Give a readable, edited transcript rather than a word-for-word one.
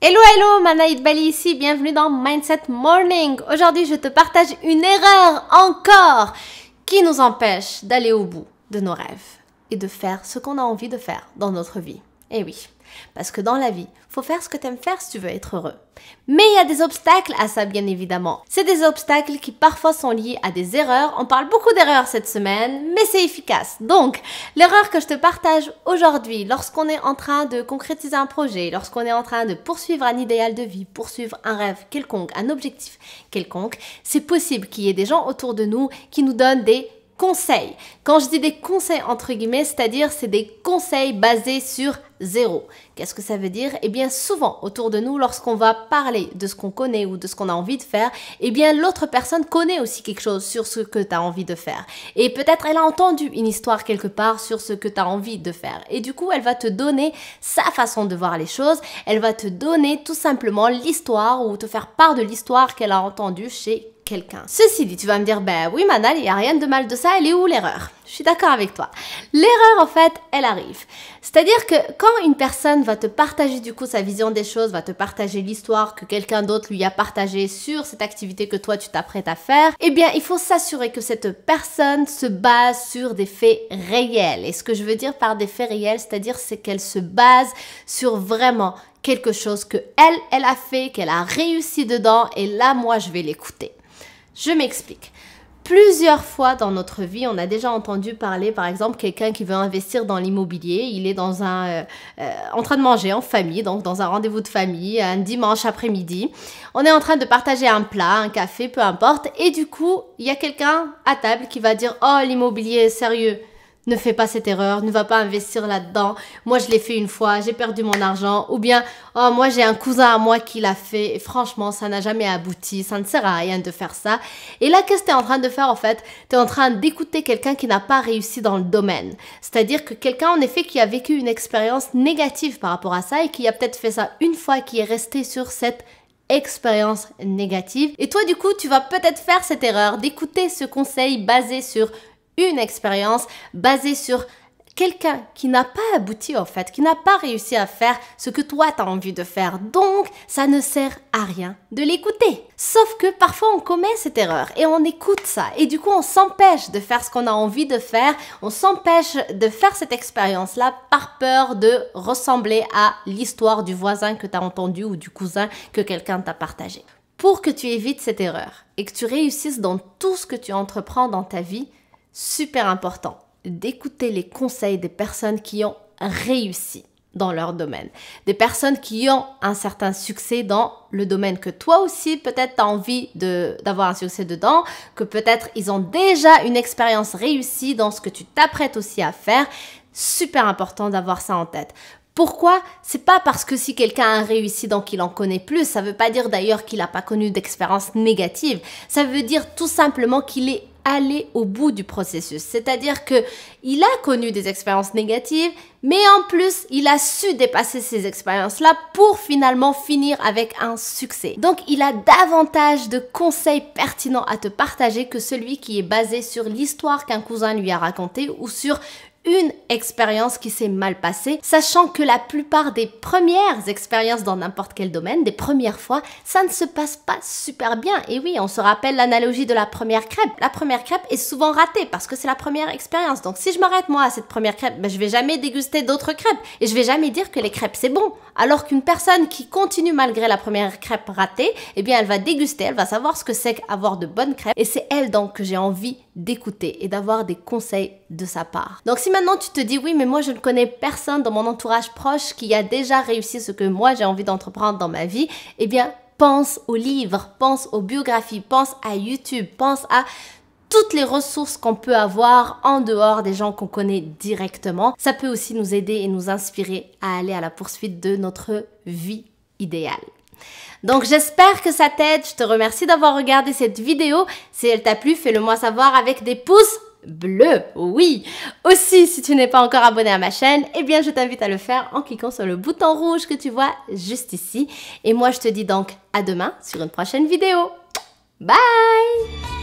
Hello hello, Manaïd Bali ici, bienvenue dans Mindset Morning. Aujourd'hui, je te partage une erreur encore qui nous empêche d'aller au bout de nos rêves et de faire ce qu'on a envie de faire dans notre vie. Eh oui, parce que dans la vie, faut faire ce que tu aimes faire si tu veux être heureux. Mais il y a des obstacles à ça, bien évidemment. C'est des obstacles qui parfois sont liés à des erreurs. On parle beaucoup d'erreurs cette semaine, mais c'est efficace. Donc, l'erreur que je te partage aujourd'hui, lorsqu'on est en train de concrétiser un projet, lorsqu'on est en train de poursuivre un idéal de vie, poursuivre un rêve quelconque, un objectif quelconque, c'est possible qu'il y ait des gens autour de nous qui nous donnent des conseils. Quand je dis des conseils entre guillemets, c'est-à-dire c'est des conseils basés sur zéro. Qu'est-ce que ça veut dire? Eh bien souvent autour de nous, lorsqu'on va parler de ce qu'on connaît ou de ce qu'on a envie de faire, eh bien l'autre personne connaît aussi quelque chose sur ce que tu as envie de faire. Et peut-être elle a entendu une histoire quelque part sur ce que tu as envie de faire. Et du coup, elle va te donner sa façon de voir les choses. Elle va te donner tout simplement l'histoire ou te faire part de l'histoire qu'elle a entendue chez quelqu'un. Ceci dit, tu vas me dire, ben oui Manal, il n'y a rien de mal de ça, elle est où l'erreur? Je suis d'accord avec toi. L'erreur, en fait, elle arrive. C'est-à-dire que quand une personne va te partager du coup sa vision des choses, va te partager l'histoire que quelqu'un d'autre lui a partagée sur cette activité que toi tu t'apprêtes à faire, eh bien il faut s'assurer que cette personne se base sur des faits réels. Et ce que je veux dire par des faits réels, c'est-à-dire c'est qu'elle se base sur vraiment quelque chose que elle a fait, qu'elle a réussi dedans, et là moi je vais l'écouter. Je m'explique. Plusieurs fois dans notre vie, on a déjà entendu parler, par exemple, quelqu'un qui veut investir dans l'immobilier. Il est dans en train de manger en famille, donc dans un rendez-vous de famille, un dimanche après-midi. On est en train de partager un plat, un café, peu importe. Et du coup, il y a quelqu'un à table qui va dire « Oh, l'immobilier, sérieux !» Ne fais pas cette erreur, ne va pas investir là-dedans. Moi, je l'ai fait une fois, j'ai perdu mon argent. Ou bien, oh, moi, j'ai un cousin à moi qui l'a fait. Et franchement, ça n'a jamais abouti. Ça ne sert à rien de faire ça. Et là, qu'est-ce que tu es en train de faire, en fait? Tu es en train d'écouter quelqu'un qui n'a pas réussi dans le domaine. C'est-à-dire que quelqu'un, en effet, qui a vécu une expérience négative par rapport à ça et qui a peut-être fait ça une fois, qui est resté sur cette expérience négative. Et toi, du coup, tu vas peut-être faire cette erreur d'écouter ce conseil basé sur une expérience basée sur quelqu'un qui n'a pas abouti en fait, qui n'a pas réussi à faire ce que toi tu as envie de faire. Donc, ça ne sert à rien de l'écouter. Sauf que parfois on commet cette erreur et on écoute ça. Et du coup, on s'empêche de faire ce qu'on a envie de faire. On s'empêche de faire cette expérience-là par peur de ressembler à l'histoire du voisin que tu as entendu ou du cousin que quelqu'un t'a partagé. Pour que tu évites cette erreur et que tu réussisses dans tout ce que tu entreprends dans ta vie, super important d'écouter les conseils des personnes qui ont réussi dans leur domaine. Des personnes qui ont un certain succès dans le domaine que toi aussi, peut-être tu as envie d'avoir un succès dedans, que peut-être ils ont déjà une expérience réussie dans ce que tu t'apprêtes aussi à faire. Super important d'avoir ça en tête. Pourquoi? C'est pas parce que si quelqu'un a réussi donc il en connaît plus. Ça veut pas dire d'ailleurs qu'il n'a pas connu d'expérience négative. Ça veut dire tout simplement qu'il est allé au bout du processus. C'est-à-dire que il a connu des expériences négatives, mais en plus, il a su dépasser ces expériences-là pour finalement finir avec un succès. Donc, il a davantage de conseils pertinents à te partager que celui qui est basé sur l'histoire qu'un cousin lui a racontée ou sur une expérience qui s'est mal passée, sachant que la plupart des premières expériences dans n'importe quel domaine, des premières fois, ça ne se passe pas super bien. Et oui, on se rappelle l'analogie de la première crêpe. La première crêpe est souvent ratée parce que c'est la première expérience. Donc si je m'arrête moi à cette première crêpe, ben, je vais jamais déguster d'autres crêpes et je vais jamais dire que les crêpes c'est bon. Alors qu'une personne qui continue malgré la première crêpe ratée, eh bien elle va déguster, elle va savoir ce que c'est qu'avoir de bonnes crêpes et c'est elle donc que j'ai envie d'écouter et d'avoir des conseils de sa part. Donc si maintenant tu te dis oui mais moi je ne connais personne dans mon entourage proche qui a déjà réussi ce que moi j'ai envie d'entreprendre dans ma vie, eh bien pense aux livres, pense aux biographies, pense à YouTube, pense à toutes les ressources qu'on peut avoir en dehors des gens qu'on connaît directement. Ça peut aussi nous aider et nous inspirer à aller à la poursuite de notre vie idéale. Donc j'espère que ça t'aide, je te remercie d'avoir regardé cette vidéo. Si elle t'a plu, fais-le moi savoir avec des pouces bleus, oui. Aussi, si tu n'es pas encore abonné à ma chaîne, eh bien je t'invite à le faire en cliquant sur le bouton rouge que tu vois juste ici. Et moi je te dis donc à demain sur une prochaine vidéo. Bye!